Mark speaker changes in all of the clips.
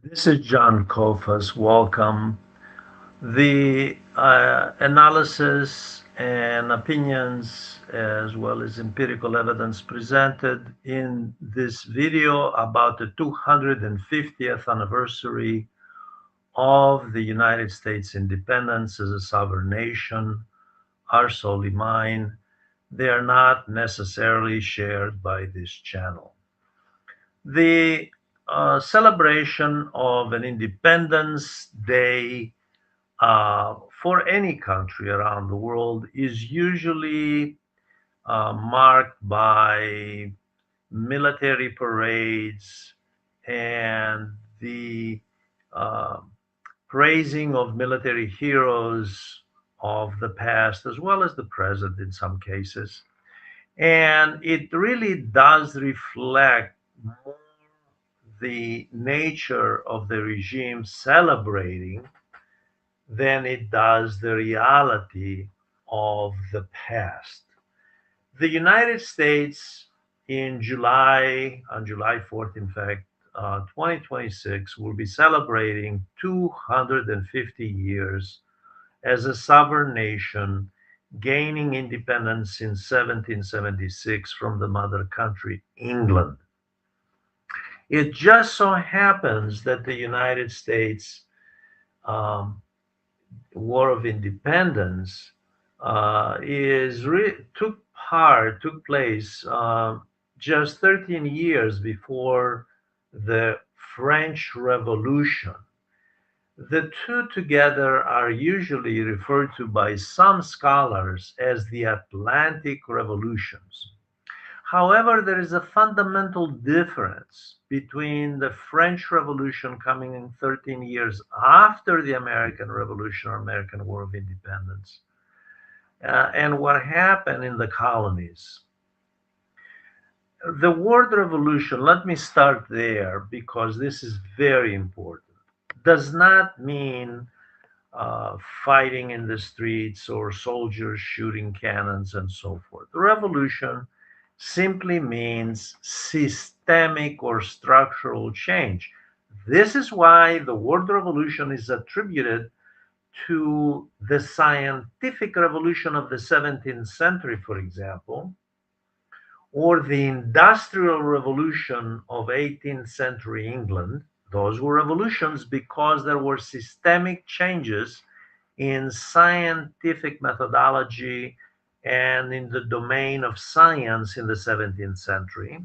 Speaker 1: This is John Kofas. Welcome. The analysis and opinions, as well as empirical evidence presented in this video about the 250th anniversary of the United States independence as a sovereign nation, are solely mine. They are not necessarily shared by this channel. The celebration of an Independence Day for any country around the world is usually marked by military parades and the uh, praising of military heroes of the past as well as the present in some cases. And it really does reflect more the nature of the regime celebrating than it does the reality of the past. The United States on July 4th, in fact, 2026, will be celebrating 250 years as a sovereign nation, gaining independence in 1776 from the mother country, England. It just so happens that the United States um, War of Independence took place just 13 years before the French Revolution. The two together are usually referred to by some scholars as the Atlantic Revolutions. However, there is a fundamental difference between the French Revolution coming in 13 years after the American Revolution or American War of Independence and what happened in the colonies. The word revolution, let me start there because this is very important, does not mean fighting in the streets or soldiers shooting cannons and so forth. The revolution simply means systemic or structural change. This is why the word revolution is attributed to the scientific revolution of the 17th century, for example, or the industrial revolution of 18th century England. Those were revolutions because there were systemic changes in scientific methodology and in the domain of science in the 17th century.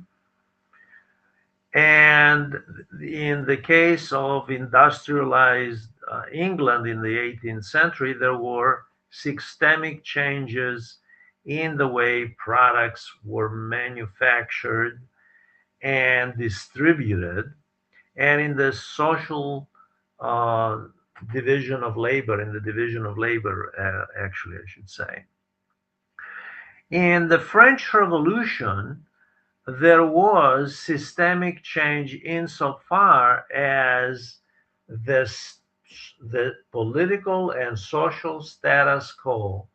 Speaker 1: And in the case of industrialized England in the 18th century, there were systemic changes in the way products were manufactured and distributed, and in the social uh, division of labor, actually, I should say. In the French Revolution, there was systemic change insofar as the political and social status quo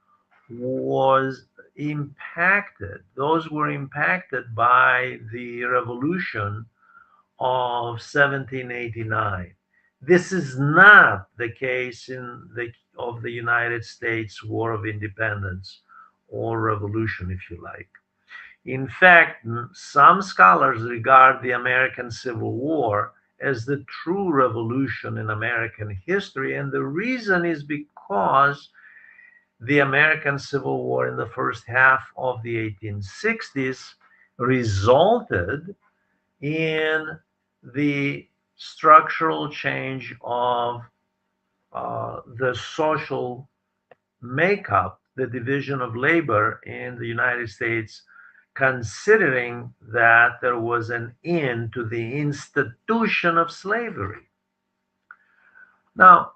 Speaker 1: was impacted. Those were impacted by the revolution of 1789. This is not the case of the United States War of Independence or revolution, if you like. In fact, some scholars regard the American Civil War as the true revolution in American history, and the reason is because the American Civil War in the first half of the 1860s resulted in the structural change of the social makeup, the division of labor in the United States, considering that there was an end to the institution of slavery. Now,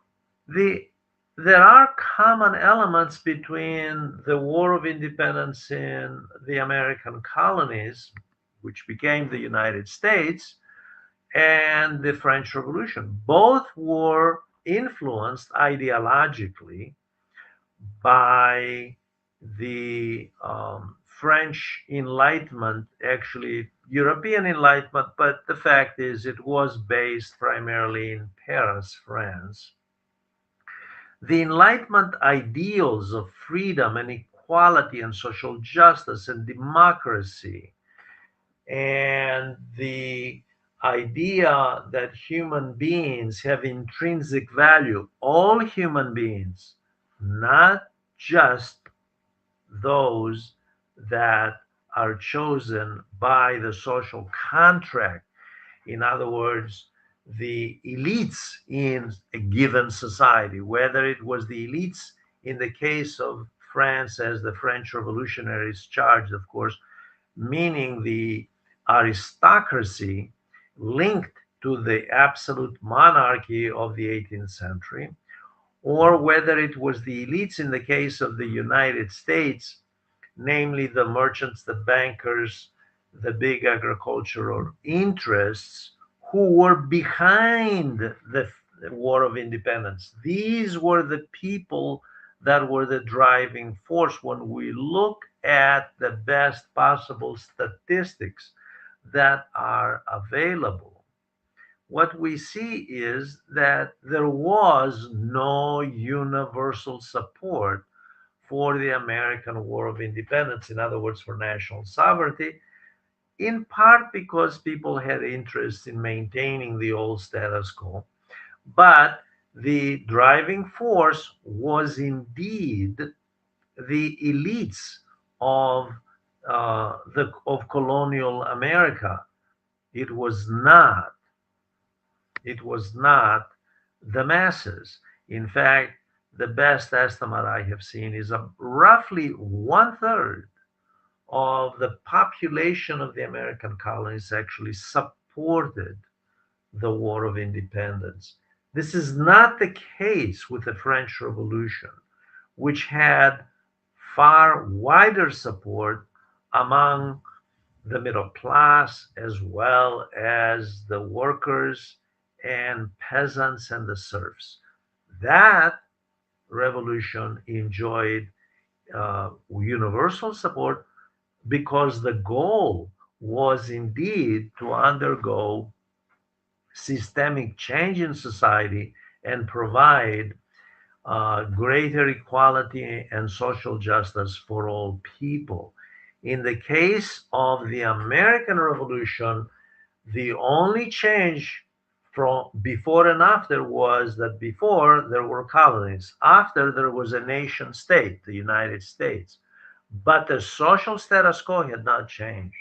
Speaker 1: there are common elements between the War of Independence in the American colonies, which became the United States, and the French Revolution. Both were influenced ideologically by the French Enlightenment, actually European Enlightenment, but the fact is it was based primarily in Paris, France. The Enlightenment ideals of freedom and equality and social justice and democracy, and the idea that human beings have intrinsic value, all human beings, not just those that are chosen by the social contract. In other words, the elites in a given society, whether it was the elites in the case of France, as the French revolutionaries charged, of course, meaning the aristocracy linked to the absolute monarchy of the 18th century, or whether it was the elites in the case of the United States, namely the merchants, the bankers, the big agricultural interests who were behind the War of Independence. These were the people that were the driving force when we look at the best possible statistics that are available. What we see is that there was no universal support for the American War of Independence, in other words, for national sovereignty, in part because people had interest in maintaining the old status quo. But the driving force was indeed the elites of of colonial America. It was not it was not the masses. In fact, the best estimate I have seen is roughly one third of the population of the American colonies actually supported the War of Independence. This is not the case with the French Revolution, which had far wider support among the middle class as well as the workers and peasants and the serfs. That revolution enjoyed universal support because the goal was indeed to undergo systemic change in society and provide greater equality and social justice for all people. In the case of the American Revolution, the only change from before and after was that before there were colonies, after there was a nation state, the United States. But the social status quo had not changed.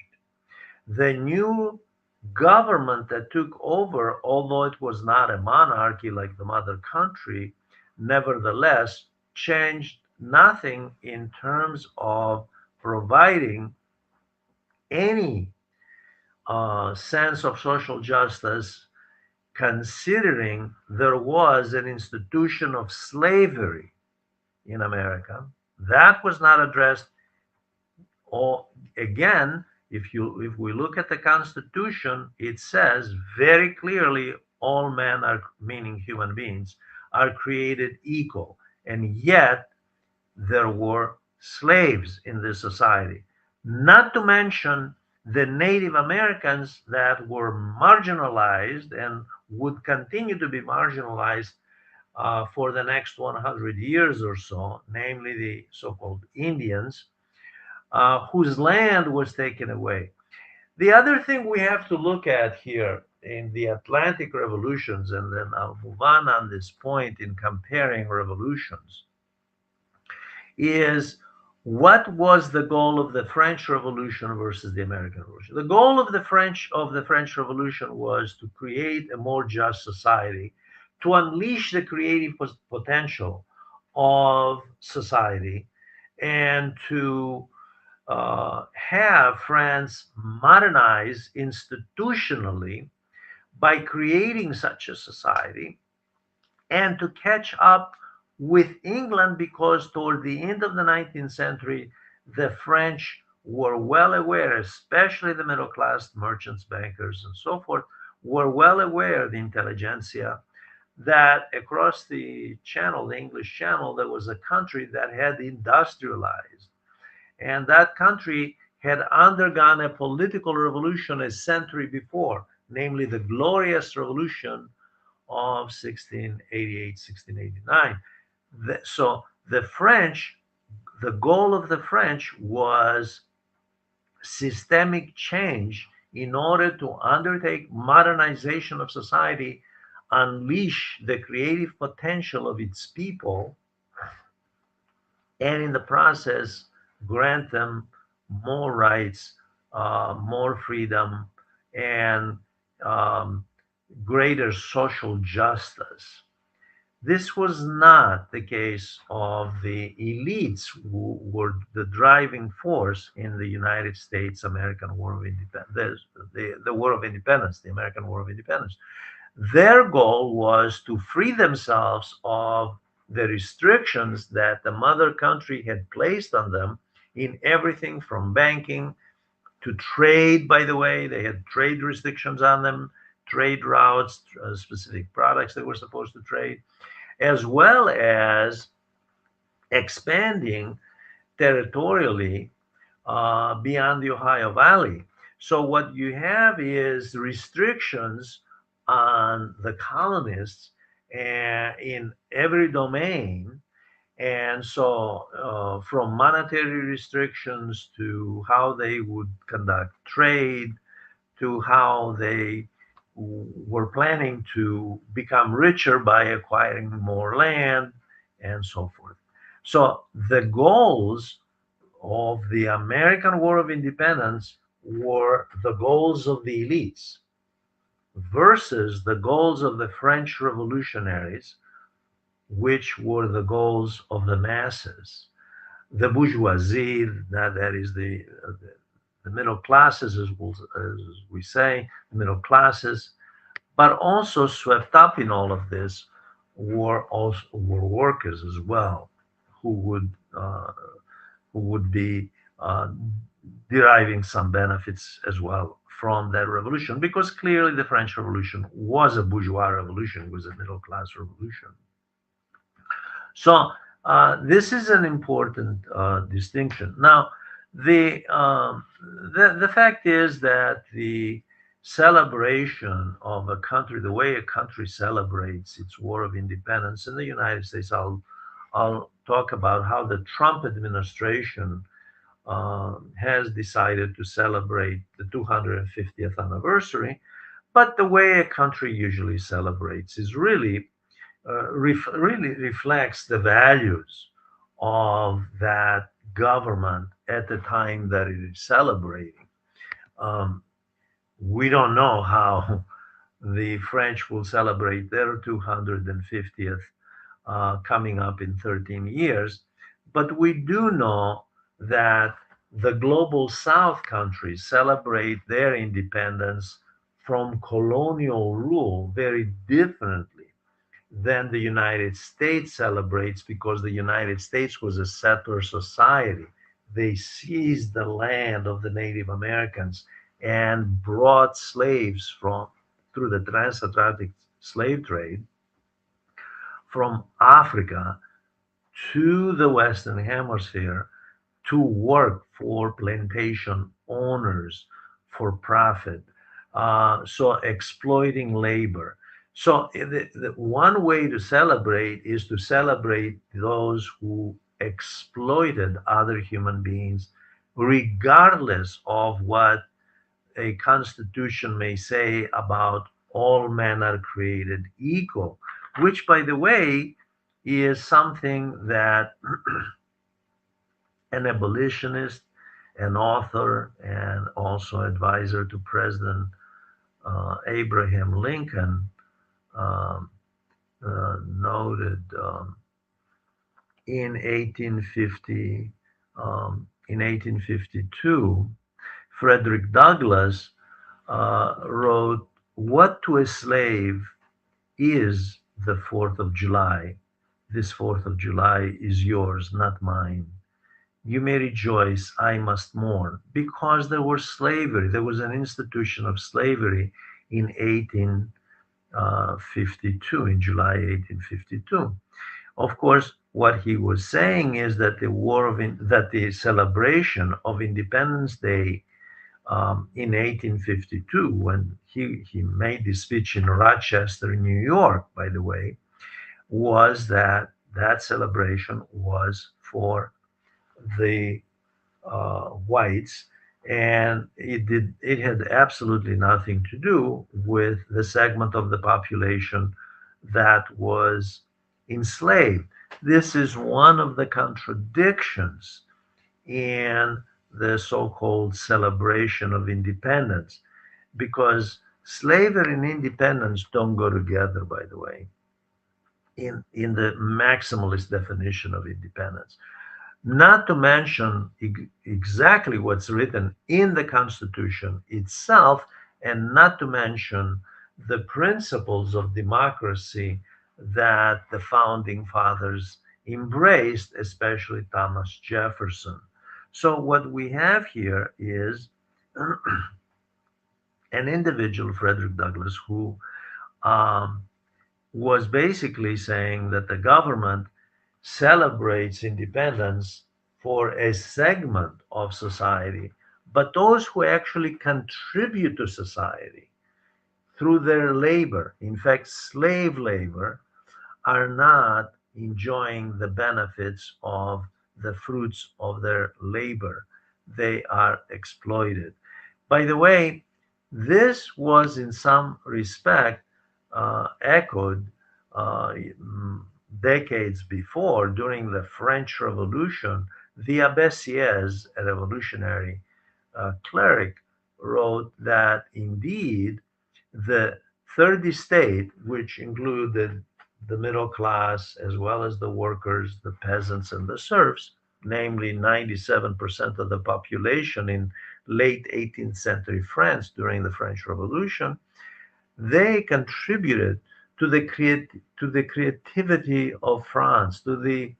Speaker 1: The new government that took over, although it was not a monarchy like the mother country, nevertheless changed nothing in terms of providing any sense of social justice, considering there was an institution of slavery in America. That was not addressed. Or again, if we look at the Constitution, it says very clearly all men are, meaning human beings, are created equal. And yet there were slaves in this society. Not to mention the Native Americans that were marginalized and would continue to be marginalized for the next 100 years or so, namely the so called Indians, whose land was taken away. The other thing we have to look at here in the Atlantic revolutions, and then I'll move on this point in comparing revolutions, is what was the goal of the French Revolution versus the American Revolution? The goal of the French Revolution was to create a more just society, to unleash the creative potential of society, and to have France modernize institutionally by creating such a society and to catch up with England, because toward the end of the 19th century, the French were well aware, especially the middle class, merchants, bankers, and so forth, were well aware, the intelligentsia, that across the channel, the English Channel, there was a country that had industrialized. And that country had undergone a political revolution a century before, namely the Glorious Revolution of 1688, 1689. So the French, the goal of the French was systemic change in order to undertake modernization of society, unleash the creative potential of its people, and in the process, grant them more rights, more freedom, and um, greater social justice. This was not the case of the elites who were the driving force in the United States American War of Independence, the War of Independence, the American War of Independence. Their goal was to free themselves of the restrictions that the mother country had placed on them in everything from banking to trade. By the way, they had trade restrictions on them, trade routes, specific products they were supposed to trade, as well as expanding territorially beyond the Ohio Valley. So what you have is restrictions on the colonists in every domain. And so, from monetary restrictions to how they would conduct trade, to how they were planning to become richer by acquiring more land and so forth. So the goals of the American War of Independence were the goals of the elites versus the goals of the French revolutionaries, which were the goals of the masses. The bourgeoisie, that is the middle classes, as we say, the middle classes, but also swept up in all of this were workers as well, who would uh, who would be uh, deriving some benefits as well from that revolution, because clearly the French Revolution was a bourgeois revolution, it was a middle class revolution. So this is an important distinction. Now, the, um, the fact is that the celebration of a country, the way a country celebrates its War of Independence in the United States, I'll talk about how the Trump administration has decided to celebrate the 250th anniversary. But the way a country usually celebrates is really reflects the values of that government at the time that it is celebrating. Um, we don't know how the French will celebrate their 250th coming up in 13 years, but we do know that the global South countries celebrate their independence from colonial rule very differently than the United States celebrates, because the United States was a settler society. They seized the land of the Native Americans and brought slaves from through the transatlantic slave trade from Africa to the Western Hemisphere to work for plantation owners for profit, so exploiting labor. So the one way to celebrate is to celebrate those who exploited other human beings, regardless of what a constitution may say about all men are created equal, which, by the way, is something that an abolitionist, an author, and also advisor to President Abraham Lincoln um, noted in 1850, in 1852. Frederick Douglass wrote, "What to a slave is the 4th of July? This 4th of July is yours, not mine. You may rejoice, I must mourn," because there was slavery. There was an institution of slavery in 1852, in July 1852. Of course, what he was saying is that that the celebration of Independence Day in 1852, when he made this speech in Rochester, New York, by the way, was that celebration was for the whites, and it had absolutely nothing to do with the segment of the population that was enslaved. This is one of the contradictions in the so-called celebration of independence, because slavery and independence don't go together, by the way, in the maximalist definition of independence. Not to mention exactly what's written in the Constitution itself, and not to mention the principles of democracy that the founding fathers embraced, especially Thomas Jefferson. So, what we have here is an individual, Frederick Douglass, who um, was basically saying that the government celebrates independence for a segment of society, but those who actually contribute to society through their labor, in fact, slave labor, are not enjoying the benefits of the fruits of their labor. They are exploited. By the way, this was in some respect echoed uh, decades before during the French Revolution. The Abbessiers, a revolutionary cleric, wrote that indeed the third estate, which included the middle class as well as the workers, the peasants, and the serfs, namely 97% of the population in late 18th century France during the French Revolution, they contributed to the creativity of France, to the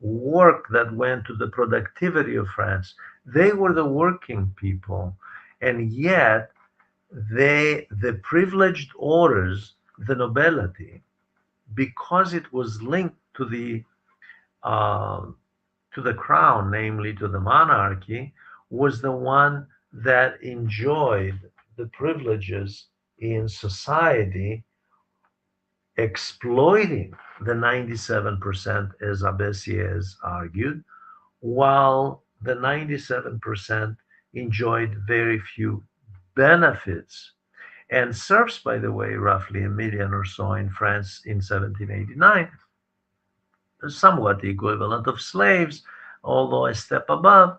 Speaker 1: work that went to the productivity of France. They were the working people, and yet the privileged orders, the nobility, because it was linked uh, to the crown, namely to the monarchy, was the one that enjoyed the privileges in society, exploiting the 97%, as Abessiers argued, while the 97% enjoyed very few benefits. And serfs, by the way, roughly a million or so in France in 1789, somewhat the equivalent of slaves, although a step above.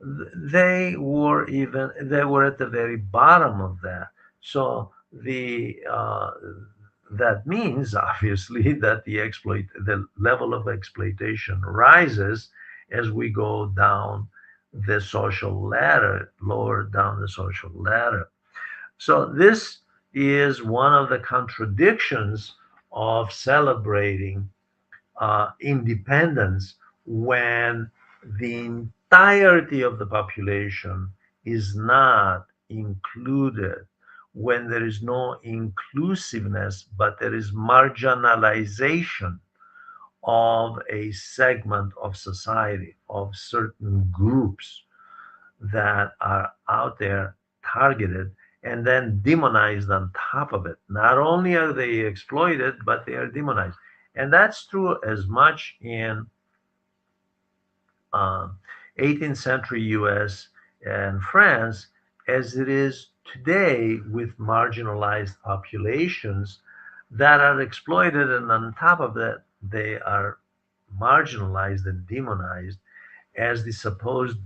Speaker 1: They were at the very bottom of that. So that means obviously that the level of exploitation rises as we go down the social ladder, lower down the social ladder. So this is one of the contradictions of celebrating independence when the entirety of the population is not included, when there is no inclusiveness, but there is marginalization of a segment of society, of certain groups that are out there targeted and then demonized on top of it. Not only are they exploited, but they are demonized. And that's true as much in uh, 18th century US and France as it is today with marginalized populations that are exploited. And on top of that, they are marginalized and demonized as the supposed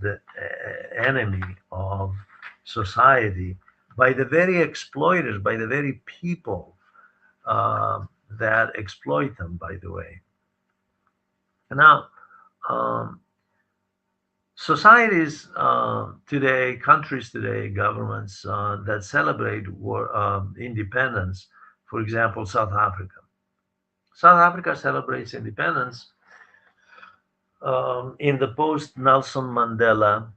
Speaker 1: enemy of society by the very exploiters, by the very people that exploit them, by the way. Now, um, societies today, countries today, governments that celebrate independence, for example, South Africa. South Africa celebrates independence in the post Nelson Mandela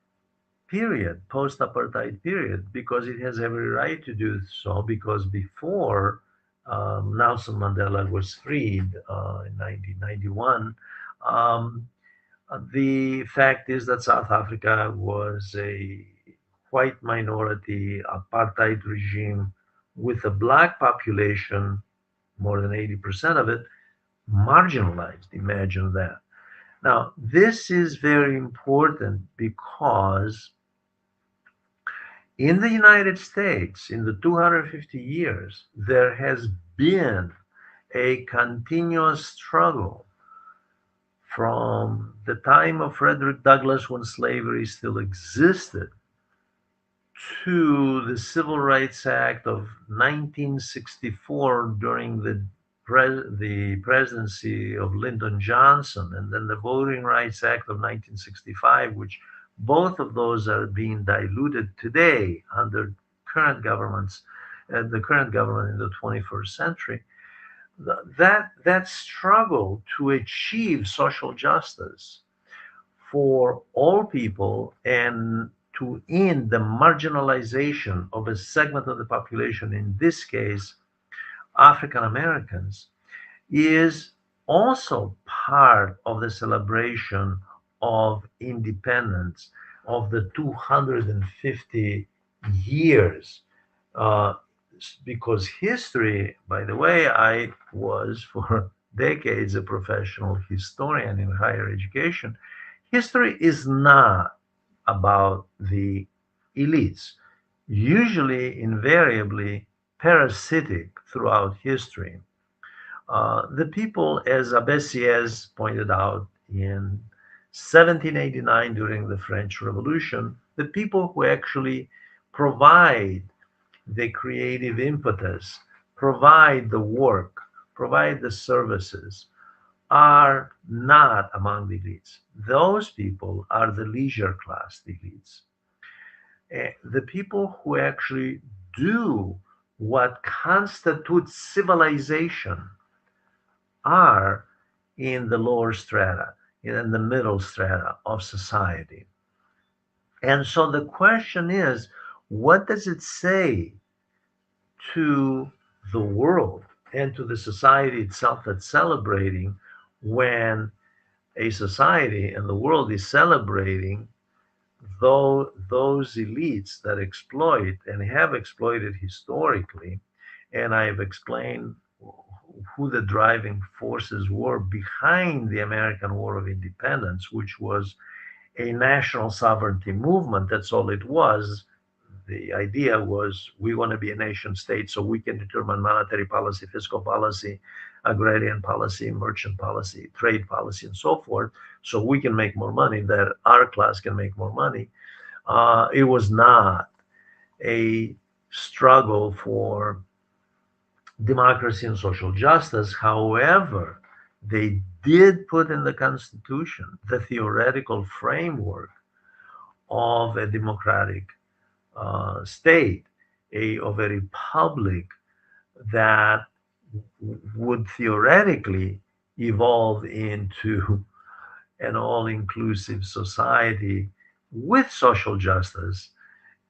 Speaker 1: period, post apartheid period, because it has every right to do so, because before Nelson Mandela was freed in 1991. Um, the fact is that South Africa was a white minority apartheid regime with a black population, more than 80% of it, marginalized. Imagine that. Now, this is very important because in the United States, in the 250 years, there has been a continuous struggle from the time of Frederick Douglass, when slavery still existed, to the Civil Rights Act of 1964 during the presidency of Lyndon Johnson, and then the Voting Rights Act of 1965, which both of those are being diluted today under current governments, the current government in the 21st century. That struggle to achieve social justice for all people and to end the marginalization of a segment of the population, in this case, African Americans, is also part of the celebration of independence of the 250 years. Uh, because history, by the way, I was for decades a professional historian in higher education. History is not about the elites, usually invariably parasitic throughout history. The people, as Abessiez pointed out in 1789 during the French Revolution, the people who actually provide the creative impetus, provide the work, provide the services, are not among the elites. Those people are the leisure class elites. The people who actually do what constitutes civilization are in the lower strata, in the middle strata of society. And so the question is, what does it say to the world and to the society itself that's celebrating when a society and the world is celebrating those elites that exploit and have exploited historically? And I've explained who the driving forces were behind the American War of Independence, which was a national sovereignty movement. That's all it was. The idea was we want to be a nation state so we can determine monetary policy, fiscal policy, agrarian policy, merchant policy, trade policy, and so forth, so we can make more money, that our class can make more money. It was not a struggle for democracy and social justice. However, they did put in the Constitution the theoretical framework of a democratic state, of a republic that would theoretically evolve into an all-inclusive society with social justice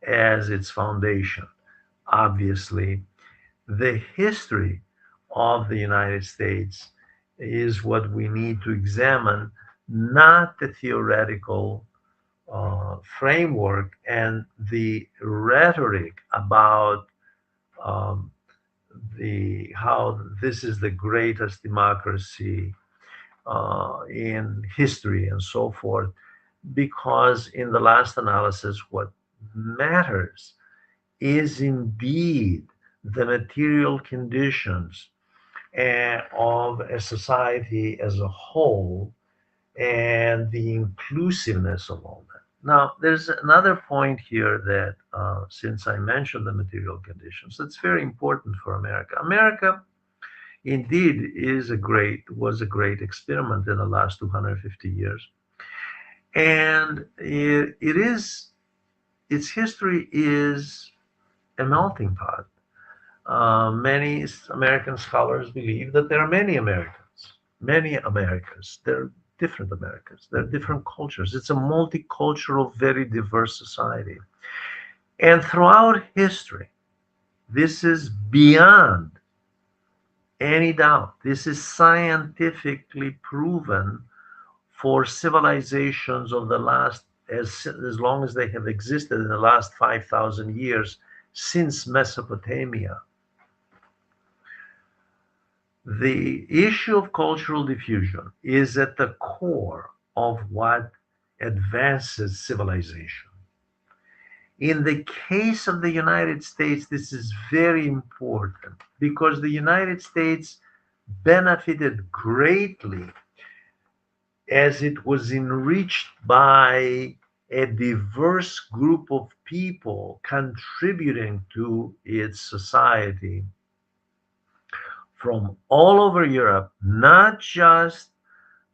Speaker 1: as its foundation. Obviously, the history of the United States is what we need to examine, not the theoretical framework and the rhetoric about um, the how this is the greatest democracy in history and so forth. Because in the last analysis, what matters is indeed the material conditions of a society as a whole and the inclusiveness of all that. Now, there's another point here that, since I mentioned the material conditions, that's very important for America. America, indeed, was a great experiment in the last 250 years, and its history is a melting pot. Many American scholars believe that there are many Americans, many Americas. There are different Americas. There are different cultures. It's a multicultural, very diverse society. And throughout history, this is beyond any doubt. This is scientifically proven for civilizations of the last, as long as they have existed in the last 5,000 years since Mesopotamia. The issue of cultural diffusion is at the core of what advances civilization. In the case of the United States, this is very important because the United States benefited greatly as it was enriched by a diverse group of people contributing to its society from all over Europe, not just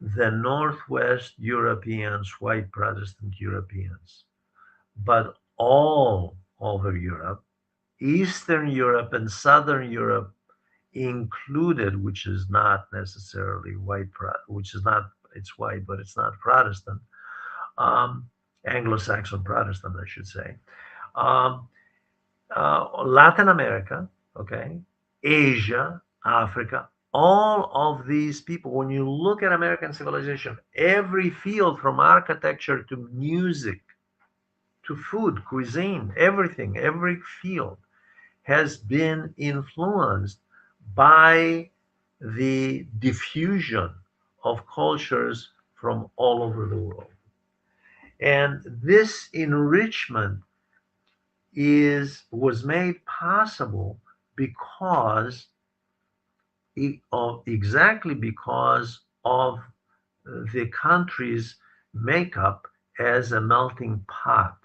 Speaker 1: the Northwest Europeans, white Protestant Europeans, but all over Europe, Eastern Europe and Southern Europe included, which is not necessarily white, which is not, it's white, but it's not Protestant, um, Anglo-Saxon Protestant, I should say, um, Latin America, okay, Asia, Africa, all of these people, when you look at American civilization, every field from architecture to music to food, cuisine, everything, every field has been influenced by the diffusion of cultures from all over the world. And this enrichment was made possible because exactly because of the country's makeup as a melting pot.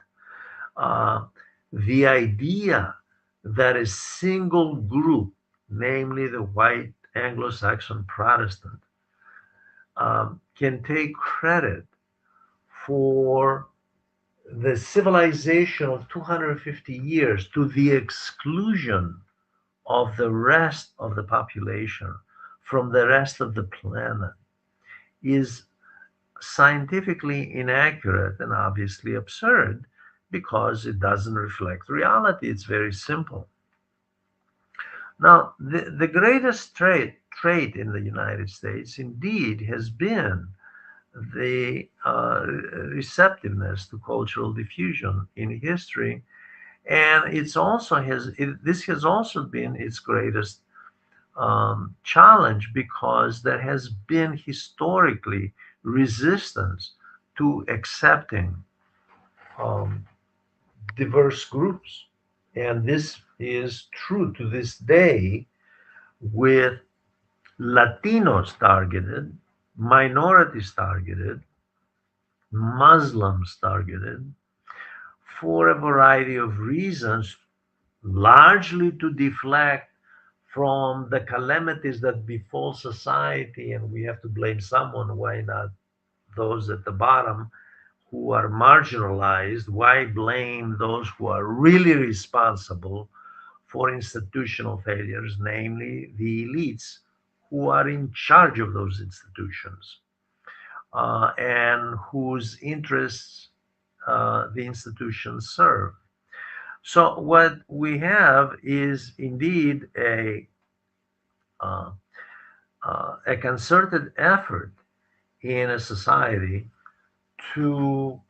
Speaker 1: Uh, the idea that a single group, namely the white Anglo-Saxon Protestant, can take credit for the civilization of 250 years to the exclusion of the rest of the population from the rest of the planet is scientifically inaccurate and obviously absurd because it doesn't reflect reality. It's very simple. Now, the greatest trait in the United States indeed has been the receptiveness to cultural diffusion in history. And this has also been its greatest challenge because there has been historically resistance to accepting um, diverse groups. And this is true to this day with Latinos targeted, minorities targeted, Muslims targeted for a variety of reasons, largely to deflect from the calamities that befall society, and we have to blame someone. Why not those at the bottom who are marginalized? Why blame those who are really responsible for institutional failures, namely the elites who are in charge of those institutions and whose interests the institutions serve? So what we have is indeed uh, a concerted effort in a society to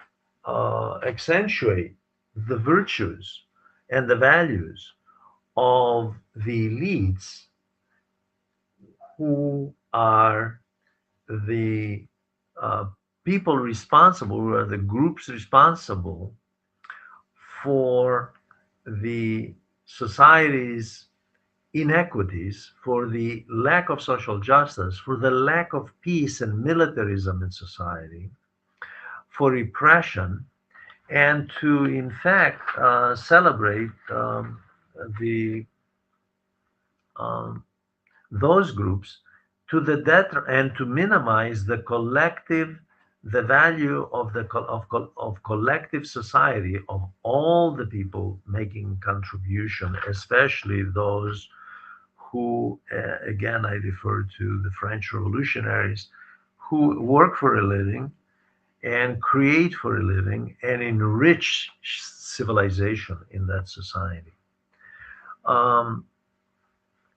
Speaker 1: accentuate the virtues and the values of the elites who are the uh, people responsible, who are the groups responsible for the society's inequities, for the lack of social justice, for the lack of peace and militarism in society, for repression, and to, in fact, celebrate the um, those groups to the and to minimize the value of of collective society of all the people making contribution, especially those who, again, I refer to the French revolutionaries, who work for a living and create for a living and enrich civilization in that society. Um,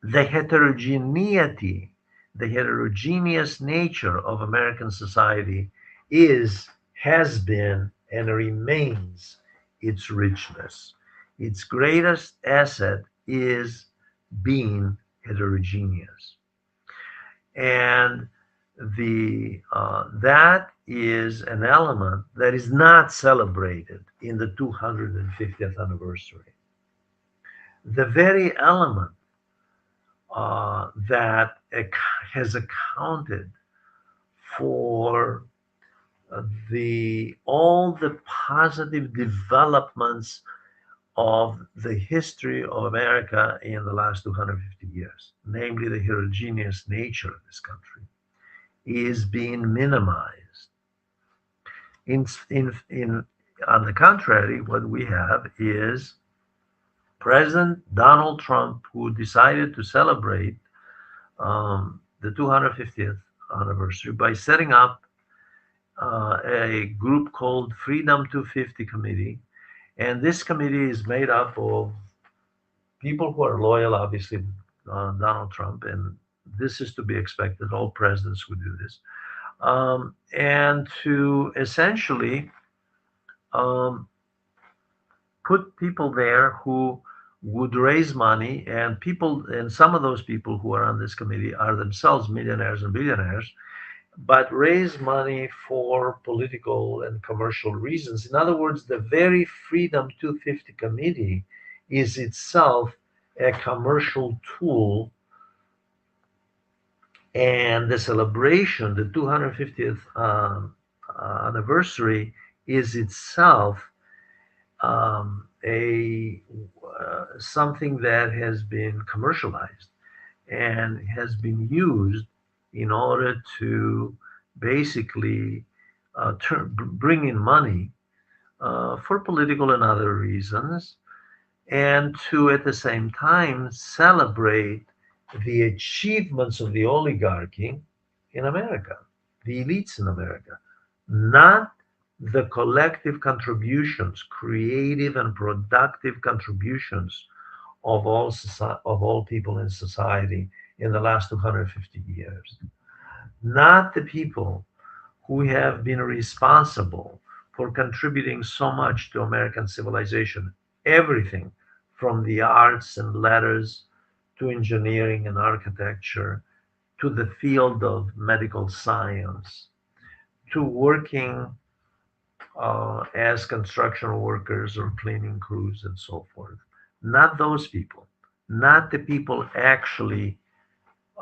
Speaker 1: the heterogeneity, the heterogeneous nature of American society has been, and remains its richness. Its greatest asset is being heterogeneous. And the that is an element that is not celebrated in the 250th anniversary. The very element that has accounted for the all the positive developments of the history of America in the last 250 years, namely the heterogeneous nature of this country, is being minimized. In on the contrary, what we have is President Donald Trump, who decided to celebrate the 250th anniversary by setting up a group called Freedom 250 Committee. And this committee is made up of people who are loyal, obviously, Donald Trump, and this is to be expected. All presidents would do this. And to essentially um, put people there who would raise money, and people, and some of those people who are on this committee are themselves millionaires and billionaires, but raise money for political and commercial reasons. In other words, the very Freedom 250 Committee is itself a commercial tool, and the celebration, the 250th anniversary, is itself a something that has been commercialized and has been used in order to basically bring in money for political and other reasons, and to at the same time celebrate the achievements of the oligarchy in America, the elites in America, not the collective contributions, creative and productive contributions of all people in society in the last 250 years, not the people who have been responsible for contributing so much to American civilization, everything from the arts and letters to engineering and architecture to the field of medical science to working as construction workers or cleaning crews and so forth. Not those people, not the people actually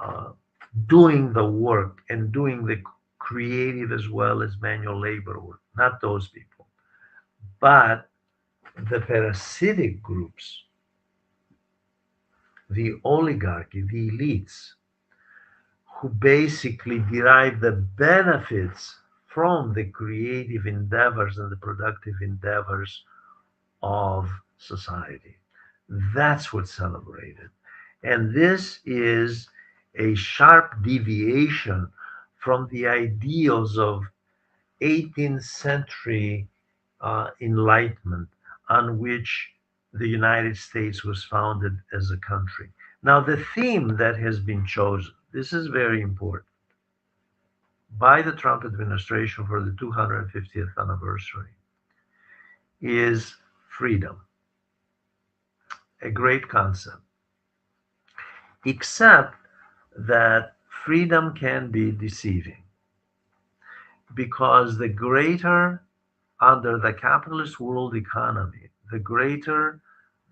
Speaker 1: uh, doing the work and doing the creative as well as manual labor work, not those people, but the parasitic groups, the oligarchy, the elites, who basically derive the benefits from the creative endeavors and the productive endeavors of society. That's what's celebrated. And this is a sharp deviation from the ideals of 18th century enlightenment on which the United States was founded as a country. Now, the theme that has been chosen, this is very important, by the Trump administration for the 250th anniversary is freedom, a great concept, except that freedom can be deceiving because the greater, under the capitalist world economy, the greater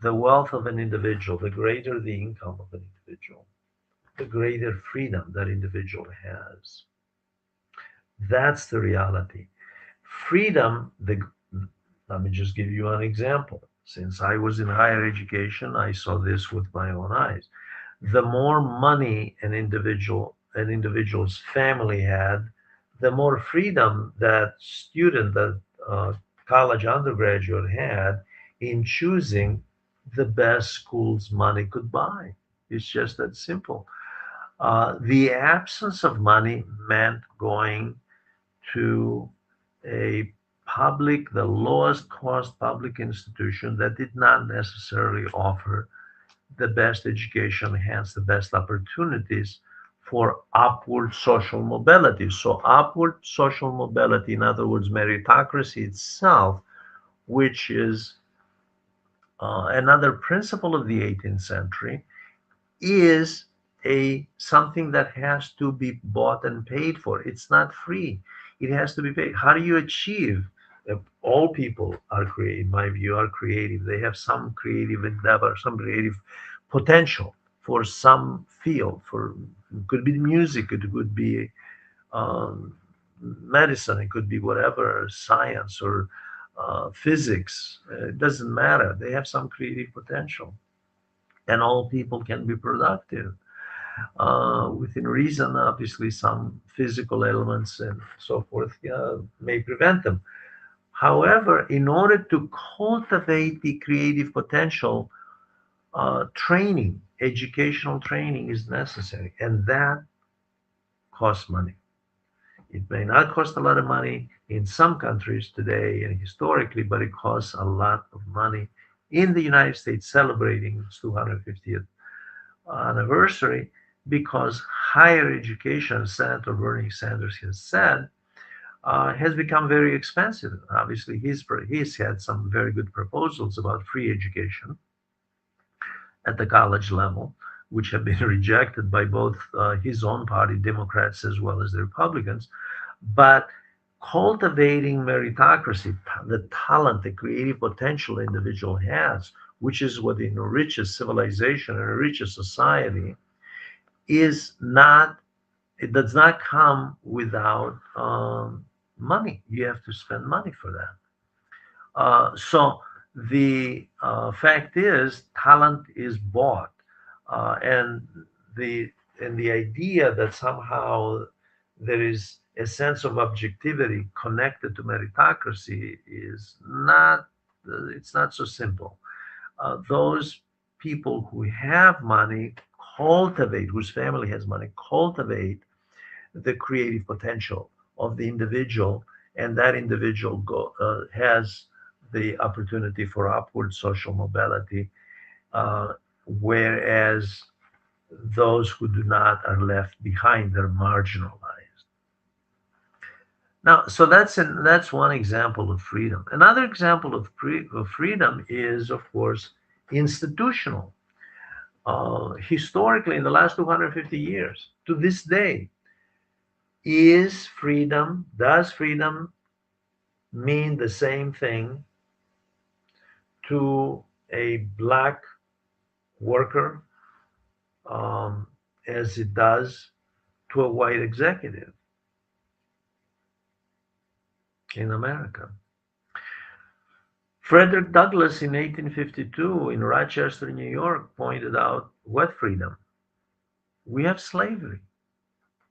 Speaker 1: the wealth of an individual, the greater the income of an individual, the greater freedom that individual has. That's the reality. Freedom, let me just give you an example. Since I was in higher education, I saw this with my own eyes. The more money an individual's family had, the more freedom that student, that college undergraduate had in choosing the best schools money could buy. It's just that simple. The absence of money meant going to a the lowest cost public institution that did not necessarily offer the best education, hence the best opportunities for upward social mobility. So, upward social mobility, in other words, meritocracy itself, which is another principle of the 18th century, is a something that has to be bought and paid for. It's not free. It has to be paid. How do you achieve? All people are creative, in my view, are creative. They have some creative endeavor, some creative potential for some field. For it could be music, it could be um, medicine, it could be whatever, science or physics. It doesn't matter. They have some creative potential, and all people can be productive within reason. Obviously, some physical elements and so forth may prevent them. However, in order to cultivate the creative potential, training, educational training is necessary, and that costs money. It may not cost a lot of money in some countries today and historically, but it costs a lot of money in the United States, celebrating its 250th anniversary, because higher education, as Senator Bernie Sanders has said, has become very expensive. Obviously, he's had some very good proposals about free education at the college level, which have been rejected by both his own party, Democrats, as well as the Republicans. But cultivating meritocracy, the talent, the creative potential the individual has, which is what enriches civilization and enriches society, is not, it does not come without money. You have to spend money for that. So the fact is, talent is bought, and the the idea that somehow there is a sense of objectivity connected to meritocracy is not. It's not so simple. Those people who have money cultivate, whose family has money, cultivate the creative potential of the individual, and that individual has the opportunity for upward social mobility, uh, whereas those who do not are left behind, they're marginalized. Now, so that's one example of freedom. Another example of freedom is, of course, institutional. Historically, in the last 250 years, to this day, does freedom mean the same thing to a black worker um, as it does to a white executive in America? Frederick Douglass in 1852 in Rochester, New York, pointed out what freedom? We have slavery.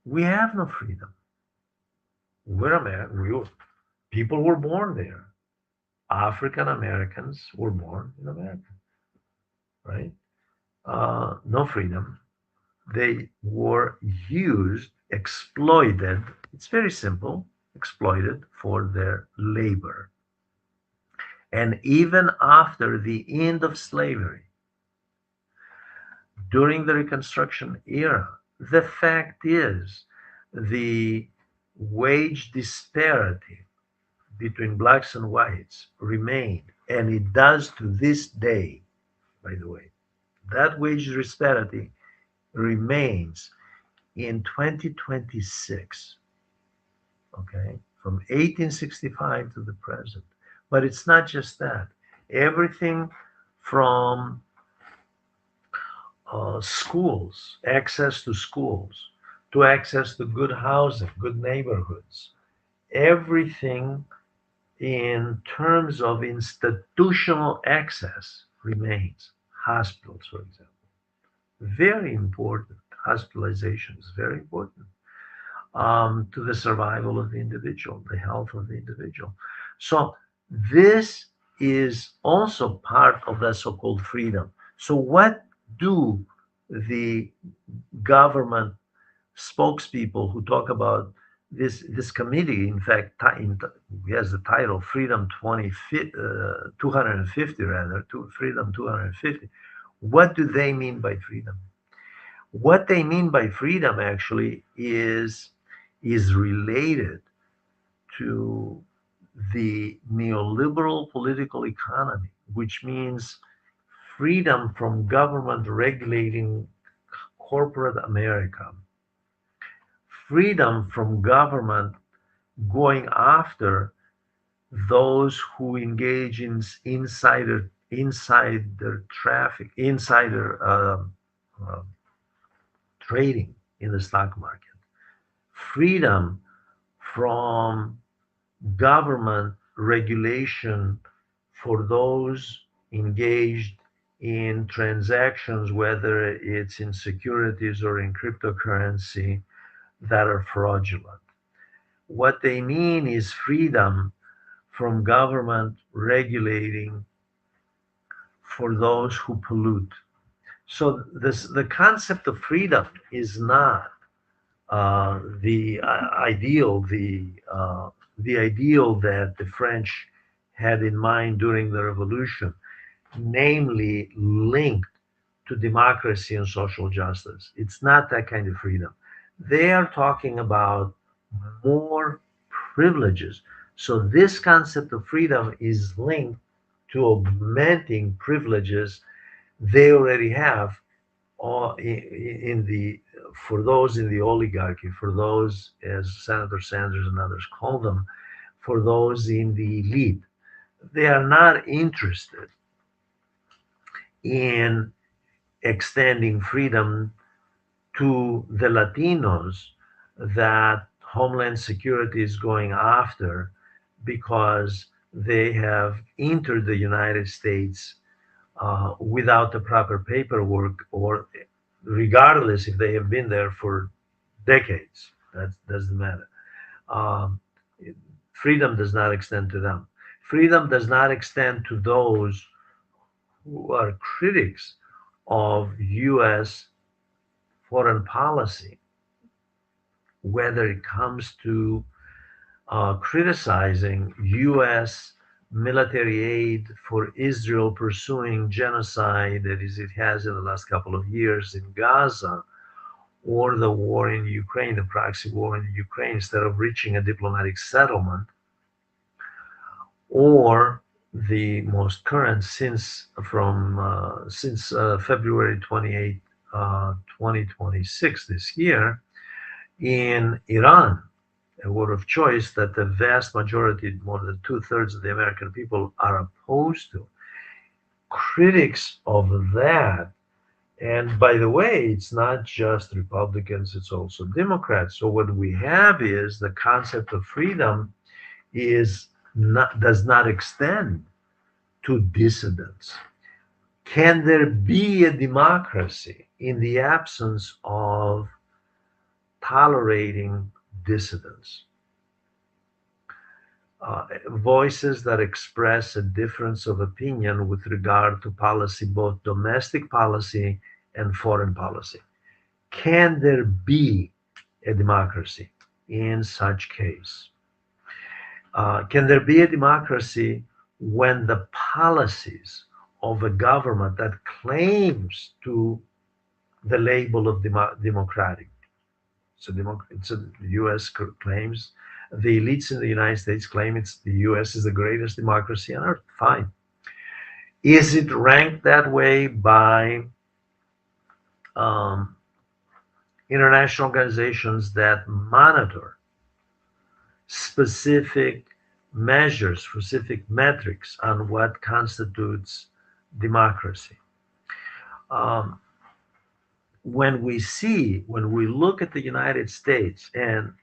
Speaker 1: We have no freedom. We're American. People were born there. African Americans were born in America, right? No freedom. They were used, exploited. It's very simple, exploited for their labor. And even after the end of slavery, during the Reconstruction era, the fact is the wage disparity between blacks and whites remained, and it does to this day, by the way. That wage disparity remains in 2026, okay, from 1865 to the present. But it's not just that. Everything from schools, access to access to good housing, good neighborhoods, everything in terms of institutional access remains. Hospitals, for example, very important. Hospitalization is very important to the survival of the individual, the health of the individual. So this is also part of that so-called freedom. So what do the government spokespeople who talk about this committee, in fact, has the title Freedom 250, rather, Freedom 250. What do they mean by freedom? What they mean by freedom actually is related to the neoliberal political economy, which means freedom from government regulating corporate America, freedom from government going after those who engage in insider trading in the stock market, freedom from government regulation for those engaged in transactions, whether it's in securities or in cryptocurrency, that are fraudulent. What they mean is freedom from government regulating for those who pollute. So the concept of freedom is not the ideal that the French had in mind during the revolution, namely linked to democracy and social justice. It's not that kind of freedom. They are talking about more privileges. So this concept of freedom is linked to augmenting privileges they already have all in the for those in the oligarchy, for those, as Senator Sanders and others call them, for those in the elite. They are not interested in extending freedom to the Latinos that Homeland Security is going after because they have entered the United States without the proper paperwork, or regardless if they have been there for decades. That doesn't matter. Um, Freedom does not extend to them. Freedom does not extend to those who are critics of U.S. foreign policy, whether it comes to criticizing U.S. military aid for Israel pursuing genocide that is it has in the last couple of years in Gaza, or the war in Ukraine, the proxy war in Ukraine, instead of reaching a diplomatic settlement, or the most current since February 28, 2026 this year, in Iran, a war of choice that the vast majority, more than two-thirds of the American people, are opposed to. Critics of that, and by the way, it's not just Republicans, it's also Democrats. So what we have is the concept of freedom does not extend to dissidents. Can there be a democracy in the absence of tolerating dissidents? Voices that express a difference of opinion with regard to policy, both domestic policy and foreign policy. Can there be a democracy in such case? Can there be a democracy when the policies of a government that claims to the label of democratic, so the U.S. claims, the elites in the United States claim the U.S. is the greatest democracy on earth. Fine. Is it ranked that way by um, international organizations that monitor specific measures, specific metrics on what constitutes democracy? Um, when we look at the United States, and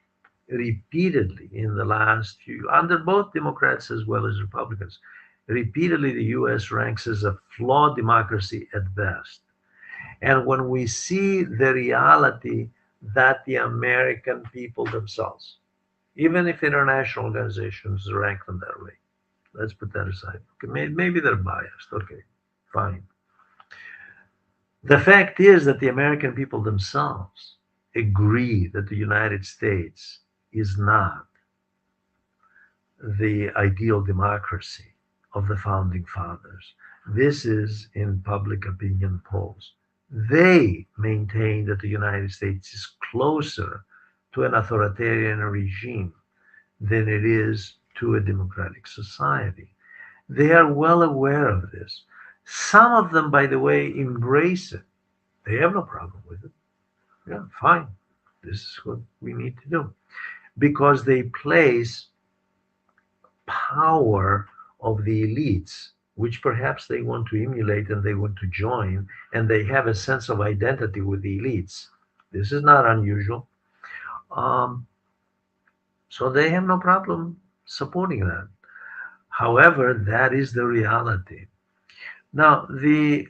Speaker 1: repeatedly in the last few, under both Democrats as well as Republicans, repeatedly the U.S. ranks as a flawed democracy at best. And when we see the reality that the American people themselves, even if international organizations rank them that way, let's put that aside. Okay, maybe they're biased. Okay, fine. The fact is that the American people themselves agree that the United States is not the ideal democracy of the founding fathers. This is in public opinion polls. They maintain that the United States is closer to an authoritarian regime than it is to a democratic society. They are well aware of this. Some of them, by the way, embrace it. They have no problem with it. Yeah, fine. This is what we need to do. Because they place power of the elites, which perhaps they want to emulate and they want to join, and they have a sense of identity with the elites. This is not unusual. Um, so they have no problem supporting that. However, that is the reality. Now, the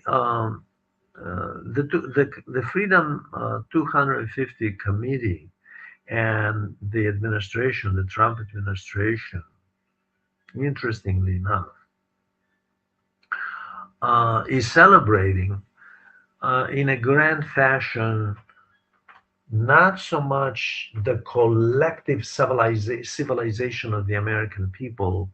Speaker 1: Freedom 250 Committee and the administration, the Trump administration, interestingly enough, is celebrating in a grand fashion not so much the collective civilization of the American people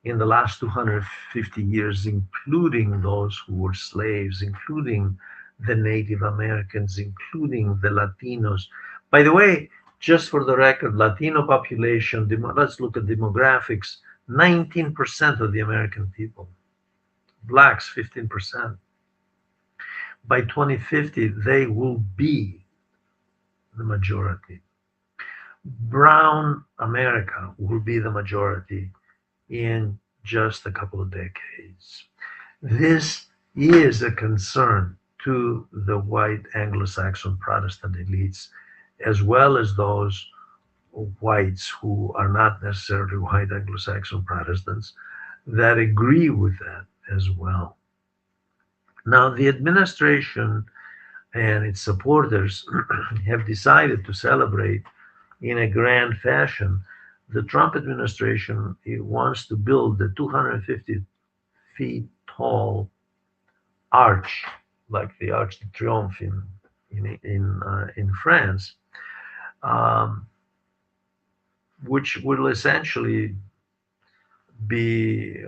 Speaker 1: in the last 250 years, including those who were slaves, including the Native Americans, including the Latinos. By the way, just for the record, Latino population, let's look at demographics, 19% of the American people, blacks 15%. By 2050, they will be the majority. Brown America will be the majority in just a couple of decades. This is a concern to the white Anglo-Saxon Protestant elites, as well as those whites who are not necessarily white Anglo-Saxon Protestants that agree with that as well. Now, the administration and its supporters have decided to celebrate in a grand fashion. The Trump administration wants to build the 250 feet tall arch, like the Arch de Triomphe in France, um, which will essentially be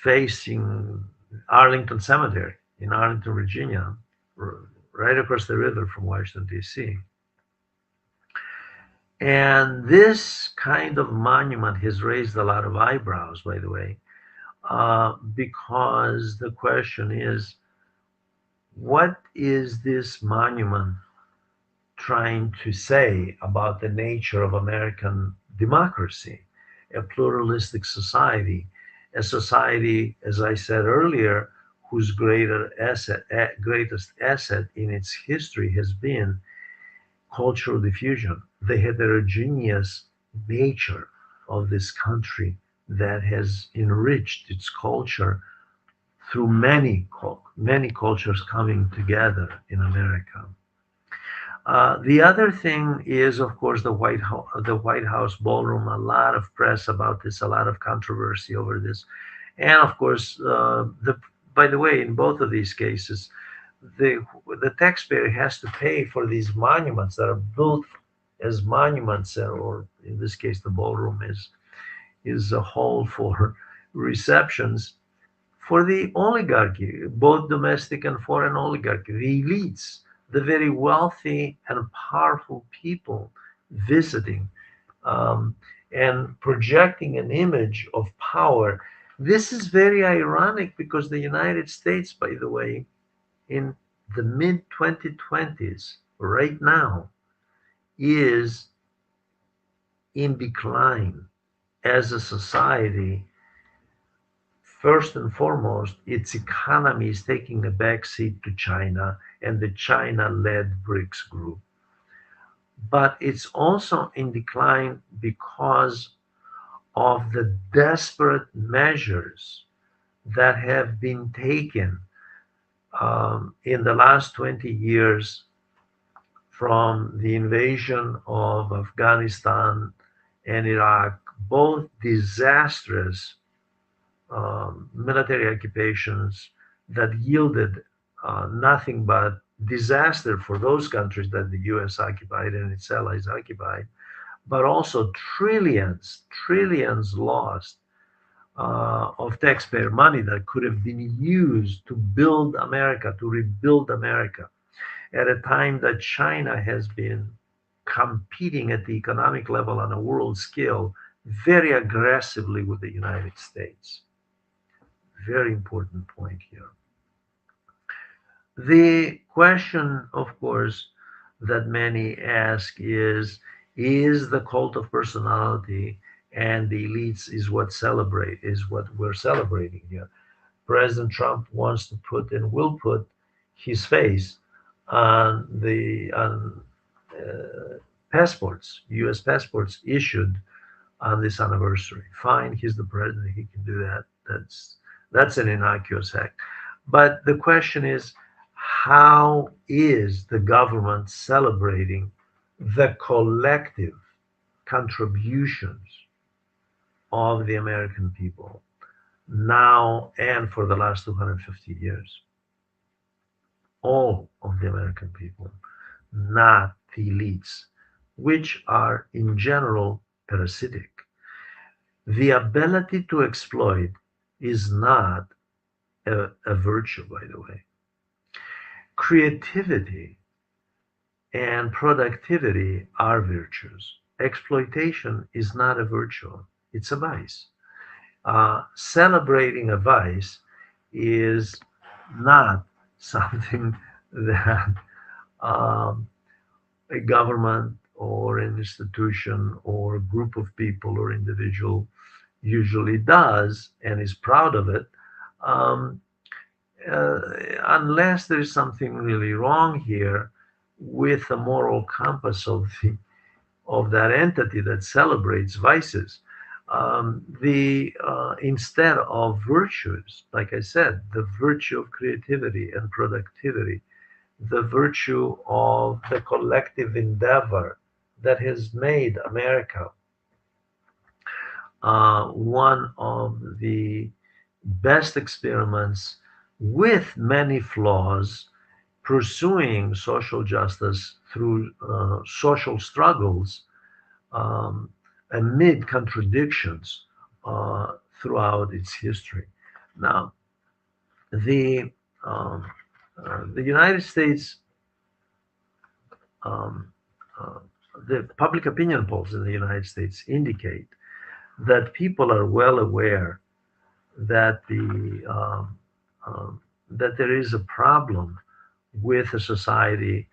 Speaker 1: facing Arlington Cemetery in Arlington, Virginia, right across the river from Washington, D.C. And this kind of monument has raised a lot of eyebrows, by the way, because the question is, what is this monument trying to say about the nature of American democracy, a pluralistic society, a society, as I said earlier, whose greatest asset in its history has been cultural diffusion, the heterogeneous nature of this country that has enriched its culture through many cultures coming together in America. The other thing is, of course, the White House ballroom. A lot of press about this, a lot of controversy over this, and of course, by the way, in both of these cases, the taxpayer has to pay for these monuments that are built as monuments, or in this case, the ballroom is a hall for receptions for the oligarchy, both domestic and foreign oligarchy, the elites, the very wealthy and powerful people visiting um, and projecting an image of power. This is very ironic because the United States, by the way, in the mid 2020s, right now, is in decline as a society. First and foremost, its economy is taking a backseat to China and the China-led BRICS group. But it's also in decline because of the desperate measures that have been taken in the last 20 years, from the invasion of Afghanistan and Iraq, both disastrous military occupations that yielded nothing but disaster for those countries that the US occupied and its allies occupied, but also trillions lost of taxpayer money that could have been used to build America, to rebuild America, at a time that China has been competing at the economic level on a world scale very aggressively with the United States. Very important point here. The question, of course, that many ask is the cult of personality and the elites is what we're celebrating here. President Trump wants to put and will put his face on the on passports, U.S. passports issued on this anniversary. Fine, he's the president; he can do that. That's an innocuous act. But the question is, how is the government celebrating the collective contributions of the American people now and for the last 250 years? All of the American people, not the elites, which are in general parasitic. The ability to exploit is not a virtue, by the way. Creativity and productivity are virtues. Exploitation is not a virtue, it's a vice. Celebrating a vice is not something that um, a government or an institution or a group of people or individual usually does and is proud of it, um, uh, unless there is something really wrong here with the moral compass of that entity that celebrates vices. The Instead of virtues, like I said, the virtue of creativity and productivity, the virtue of the collective endeavor that has made America one of the best experiments with many flaws, pursuing social justice through social struggles um, amid contradictions throughout its history. Now, the um, the United States, um, uh, the public opinion polls in the United States indicate that people are well aware that that there is a problem with a society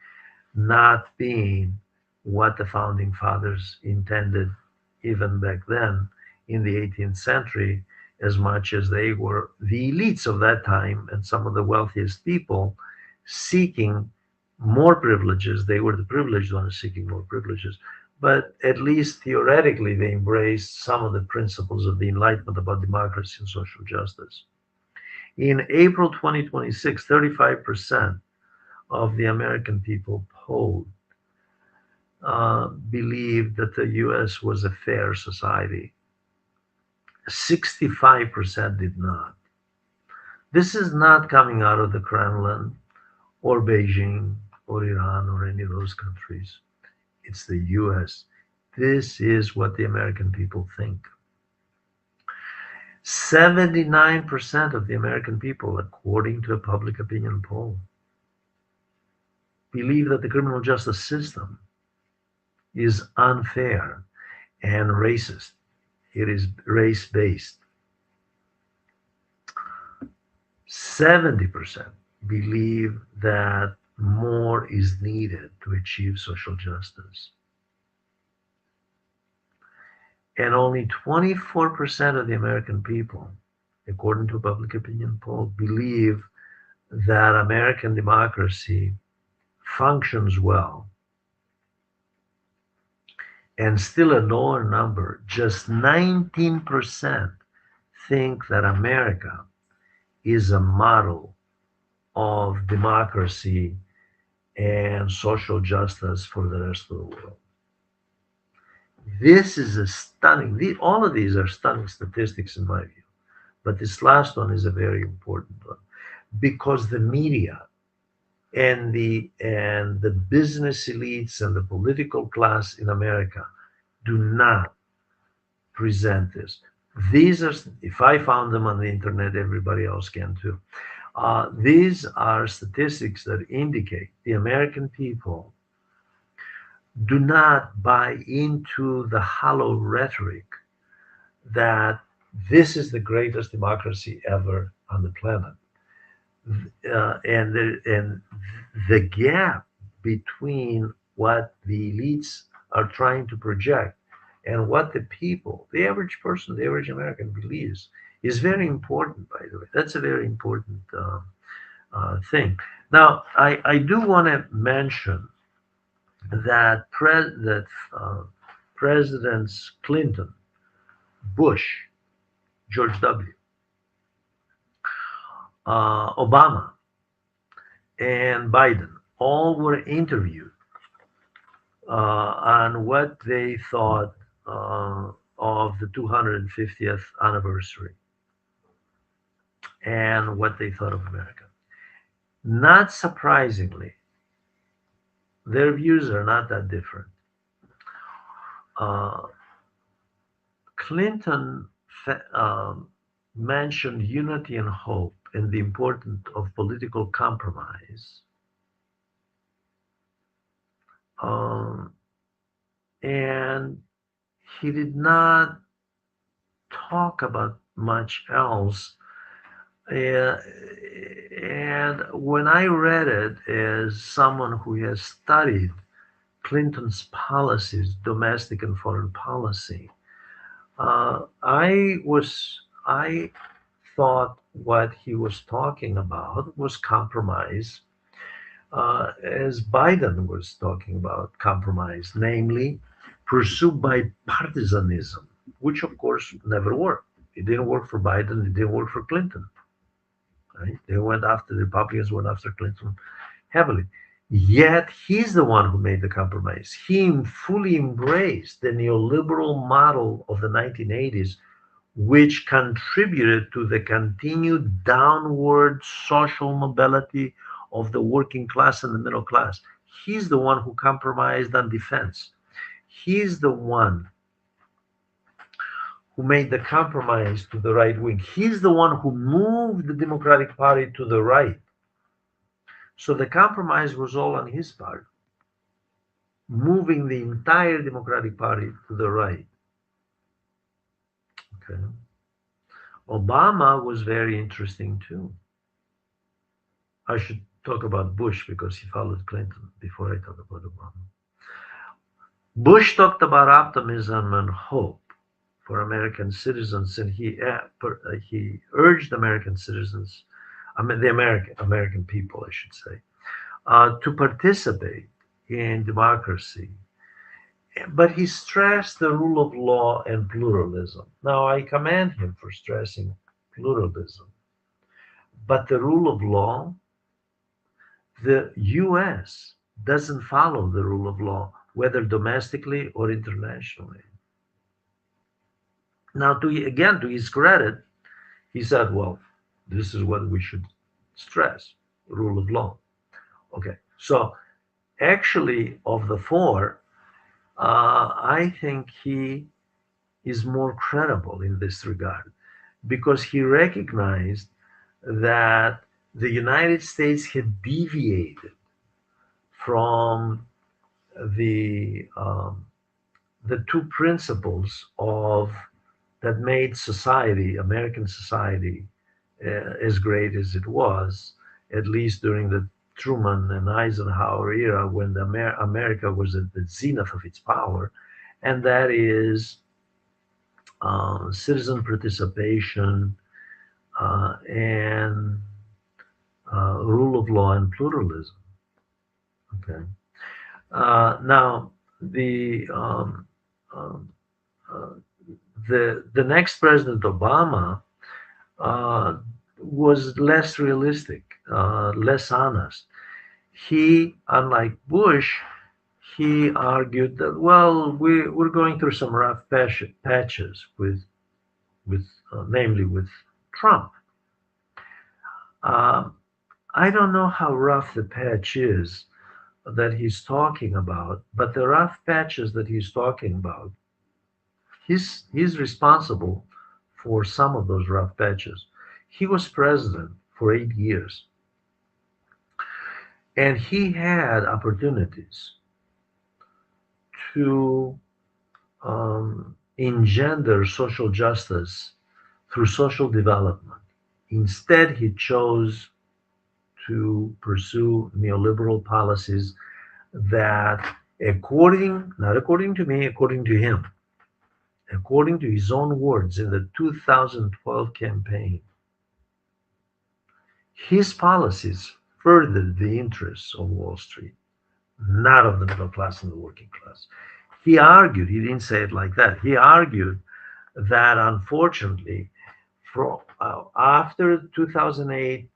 Speaker 1: not being what the founding fathers intended even back then in the 18th century, as much as they were the elites of that time and some of the wealthiest people seeking more privileges. They were the privileged ones seeking more privileges. But at least theoretically, they embraced some of the principles of the Enlightenment about democracy and social justice. In April 2026, 35% of the American people polled believed that the US was a fair society. 65% did not. This is not coming out of the Kremlin or Beijing or Iran or any of those countries. It's the US. This is what the American people think. 79% of the American people, according to a public opinion poll, believe that the criminal justice system is unfair and racist. It is race based. 70% believe that more is needed to achieve social justice. And only 24% of the American people, according to a public opinion poll, believe that American democracy functions well. And still a lower number, just 19%, think that America is a model of democracy and social justice for the rest of the world. This is a stunning, all of these are stunning statistics in my view. But this last one is a very important one because the media and the business elites and the political class in America do not present this. These are, if I found them on the internet, everybody else can too. These are statistics that indicate the American people do not buy into the hollow rhetoric that this is the greatest democracy ever on the planet. And the gap between what the elites are trying to project and what the people, the average person, the average American believes is very important, by the way. That's a very important thing. Now, I do want to mention that Presidents Clinton, Bush, George W., Obama, and Biden all were interviewed on what they thought of the 250th anniversary and what they thought of America. Not surprisingly, their views are not that different. Uh, Clinton mentioned unity and hope and the importance of political compromise. Um, and he did not talk about much else. And when I read it as someone who has studied Clinton's policies, domestic and foreign policy, I thought what he was talking about was compromise, as Biden was talking about compromise, namely pursued by partisanism, which of course never worked. It didn't work for Biden, it didn't work for Clinton. Right? They went after the Republicans, went after Clinton heavily. Yet he's the one who made the compromise. He fully embraced the neoliberal model of the 1980s, which contributed to the continued downward social mobility of the working class and the middle class. He's the one who compromised on defense. He's the one who made the compromise to the right wing. He's the one who moved the Democratic Party to the right. So the compromise was all on his part, moving the entire Democratic Party to the right. Okay. Obama was very interesting too. I should talk about Bush because he followed Clinton before I talk about Obama. Bush talked about optimism and hope for American citizens, and he urged American citizens, I mean the American people, I should say, to participate in democracy. But he stressed the rule of law and pluralism. Now, I commend him for stressing pluralism, but the rule of law, the US doesn't follow the rule of law, whether domestically or internationally. Now, to his credit, he said, well, this is what we should stress, rule of law. Okay, so actually, of the four, I think he is more credible in this regard because he recognized that the United States had deviated from the um, the two principles of that made society, American society, as great as it was, at least during the Truman and Eisenhower era when America was at the zenith of its power, and that is citizen participation and rule of law and pluralism. Okay. Now, um, uh, the next president, Obama, uh, was less realistic, less honest. He, unlike Bush, he argued that well, we're going through some rough patches with namely with Trump. Um, I don't know how rough the patch is that he's talking about, but the rough patches that he's talking about, he's responsible for some of those rough patches. He was president for 8 years, and he had opportunities to engender social justice through social development. Instead, he chose to pursue neoliberal policies that, not according to me, according to him, according to his own words in the 2012 campaign, his policies furthered the interests of Wall Street, not of the middle class and the working class. He didn't say it like that. He argued that unfortunately, after 2008,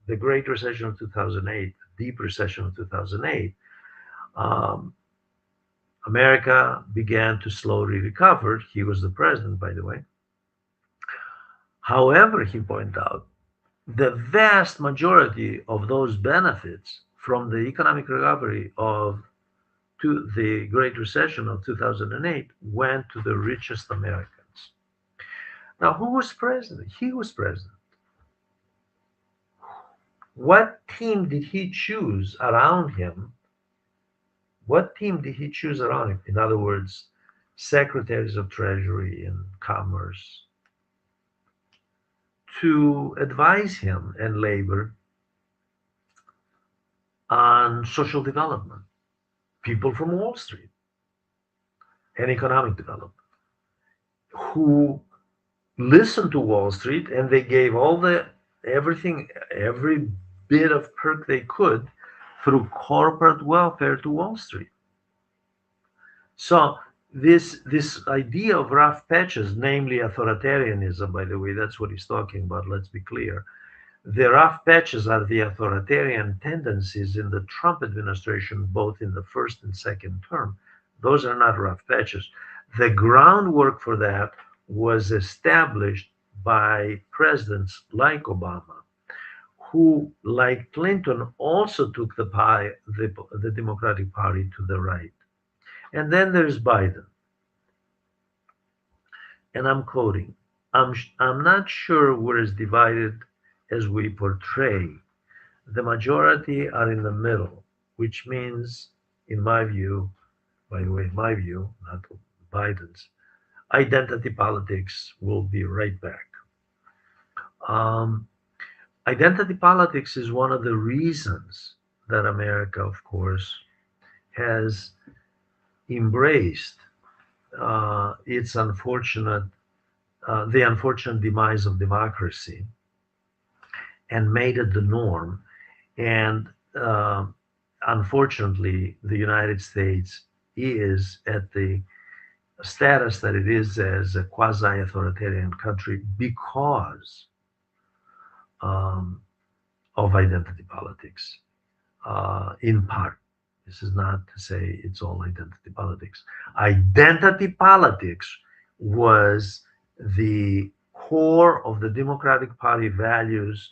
Speaker 1: the Great Recession of 2008, deep recession of 2008, um, America began to slowly recover. He was the president, by the way. However, he pointed out the vast majority of those benefits from the economic recovery of to the Great Recession of 2008 went to the richest Americans. Now, who was president? He was president. What team did he choose around him? What team did he choose around him? In other words, secretaries of Treasury and Commerce to advise him and labor on social development, people from Wall Street and economic development who listened to Wall Street, and they gave all the everything, every bit of perk they could through corporate welfare to Wall Street. So this idea of rough patches, namely authoritarianism, by the way, that's what he's talking about. Let's be clear. The rough patches are the authoritarian tendencies in the Trump administration, both in the first and second term. Those are not rough patches. The groundwork for that was established by presidents like Obama, who, like Clinton, also took the Democratic Party to the right. And then there's Biden. And I'm quoting, I'm not sure we're as divided as we portray. The majority are in the middle, which means, in my view, by the way, my view, not Biden's, identity politics will be right back. Um, Identity politics is one of the reasons that America, of course, has embraced its the unfortunate demise of democracy and made it the norm. And unfortunately, the United States is at the status that it is as a quasi-authoritarian country because um, of identity politics, in part. This is not to say it's all identity politics. Identity politics was the core of the Democratic Party values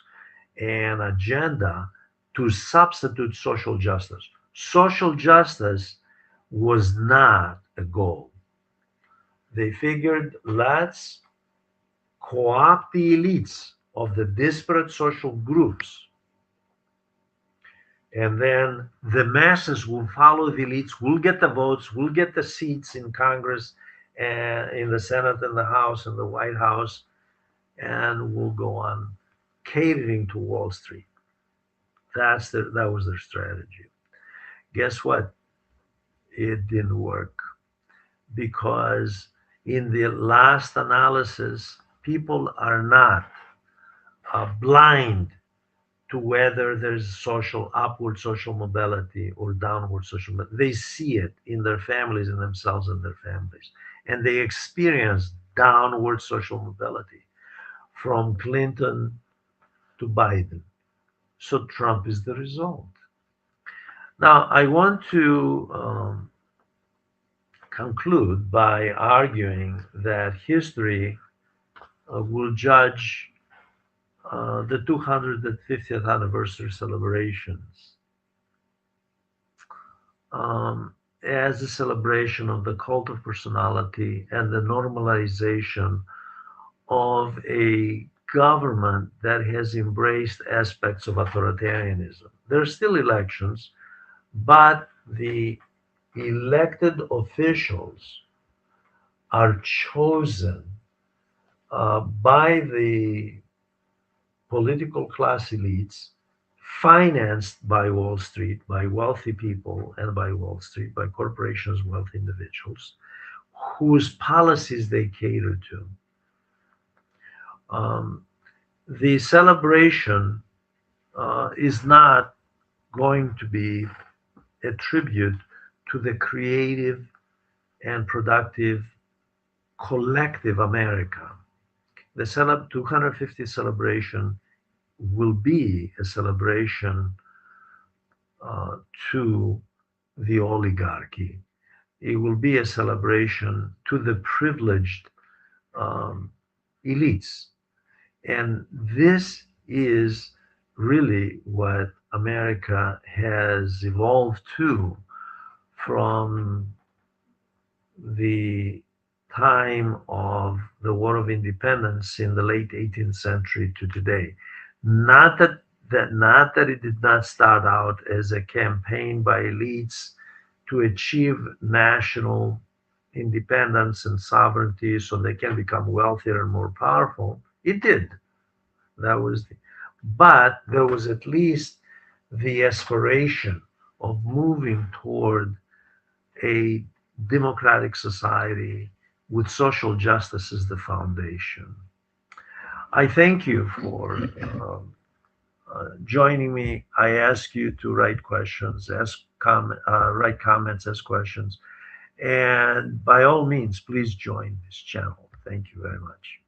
Speaker 1: and agenda to substitute social justice. Social justice was not a goal. They figured, let's co-opt the elites of the disparate social groups, and then the masses will follow the elites, will get the votes, will get the seats in Congress and in the Senate and the House and the White House, and will go on catering to Wall Street. That was their strategy. Guess what? It didn't work because in the last analysis, people are not blind to whether there's upward social mobility or downward social mobility. They see it in their families and themselves and their families. And they experience downward social mobility from Clinton to Biden. So Trump is the result. Now, I want to conclude by arguing that history will judge the 250th anniversary celebrations as a celebration of the cult of personality and the normalization of a government that has embraced aspects of authoritarianism. There are still elections, but the elected officials are chosen by the political class elites, financed by Wall Street, by wealthy people, and by Wall Street, by corporations, wealthy individuals, whose policies they cater to. Um, the celebration is not going to be a tribute to the creative and productive collective America. The 250th celebration will be a celebration uh, to the oligarchy. It will be a celebration to the privileged um, elites. And this is really what America has evolved to from the time of the War of Independence in the late 18th century to today. Not that it did not start out as a campaign by elites to achieve national independence and sovereignty so they can become wealthier and more powerful. It did. That was the, but there was at least the aspiration of moving toward a democratic society with social justice as the foundation. I thank you for joining me. I ask you to write questions, write comments, ask questions, and by all means, please join this channel. Thank you very much.